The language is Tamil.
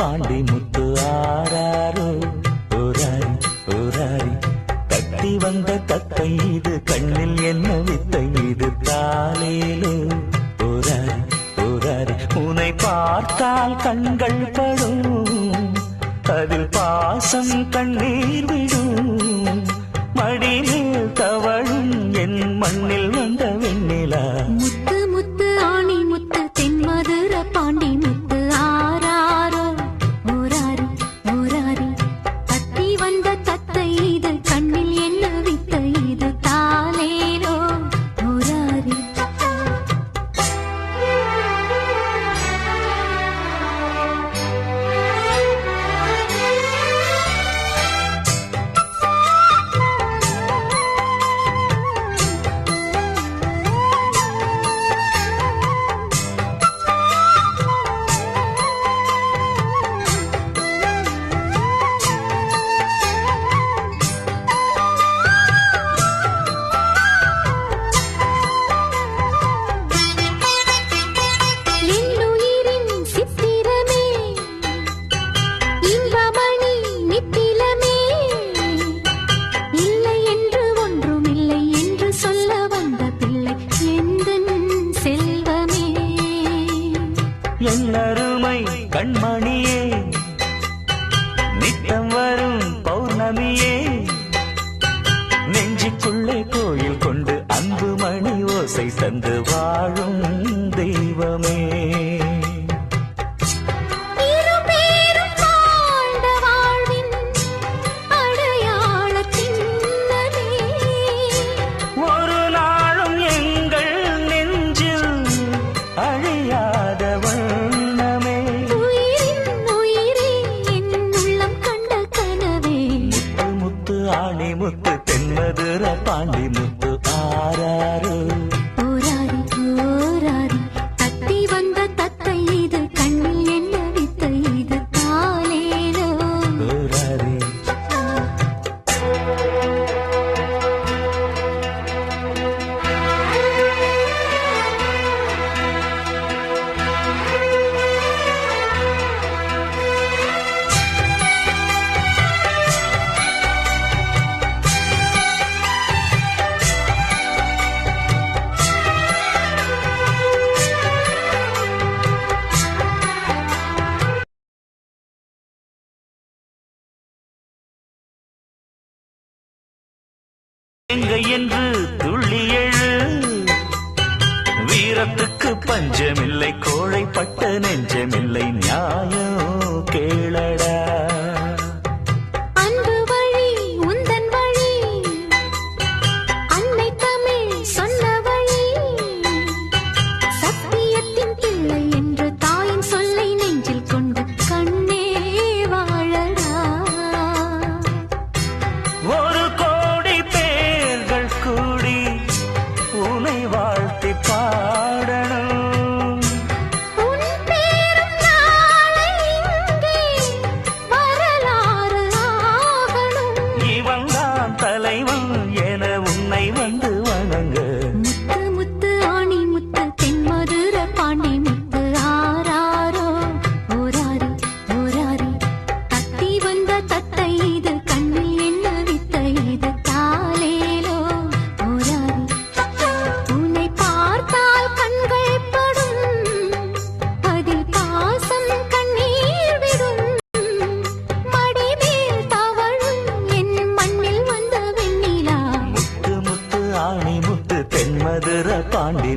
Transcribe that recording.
பாண்டி முத்து ஆராரோ ஓராரி ஓராரி கட்டி வந்த தத்தை இது கண்ணில் என்ன வித்தை இது தாலேலோ ஓராரி ஓராரி உன்னை பார்த்தால் கண்கள் படும் அதில் பாசம் கண்ணீர் விடும் மடியில் தவழும் என் மண்ணில் வந்த வெண்ணிலா முத்து முத்து ஆணி முத்து தென்மதுர பாண்டி முத்து ஆராரோ ஓராரி ஓராரி தத்தி வந்த தத்தை இது கண்ணில் என்ன வித்தை இது தாலேலோ ஓராரி என்னருமை கண்மணியே நித்தம் வரும் பௌர்ணமியே நெஞ்சுக்குள்ளே கோயில் கொண்டு அன்பு மணி ஓசை தந்து வாழும் தெய்வமே ஒரு நாளும் எங்கள் நெஞ்சில் அழியாதவள் ஆணி முத்து தென்மதுர பாண்டி முத்து ஆராரோ ஓராரி ஓராரி தத்தி வந்த தத்தை இது கண்ணில் என்ன வித்தை இது தாலேலோ ஓராரி எங்க என்று துள்ளி எழு வீரத்துக்கு பஞ்சமில்லை கோழைப்பட்ட நெஞ்சமில்லை நியாயம் கேளடா அன்பு வழி உந்தன் வழி அன்னை தமிழ் சொன்ன வழி சத்தியத்தின் பிள்ளை என்று தாயின் சொல்லை நெஞ்சில் கொண்டு கண்ணே வாழடா ஒரு கோடி பேர்கள் கூடி உனை வாழ்த்தி பாடணும் உன் பேரும் நாளை இங்கே வரலாறு ஆகணும் இவன் தான் தலைவன் என உன்னை வந்து வணங்க முத்து முத்து ஆணி முத்து தென்மதுர பாண்டி முத்து ஆராரோ ஓராரி ஓராரி தத்தி வந்த தத்தை இது கண்ணில் என்ன வித்தை இது தாலேலோ ஓராரி உன்னை பார்த்தால் கண்கள் படும் அதில் பாசம் கண்ணீர் விடும் மடிமேல் தவழும் என் மண்ணில் வந்த வெண்ணிலா முத்து முத்து ஆணி முத்து தென்மதுர பாண்டி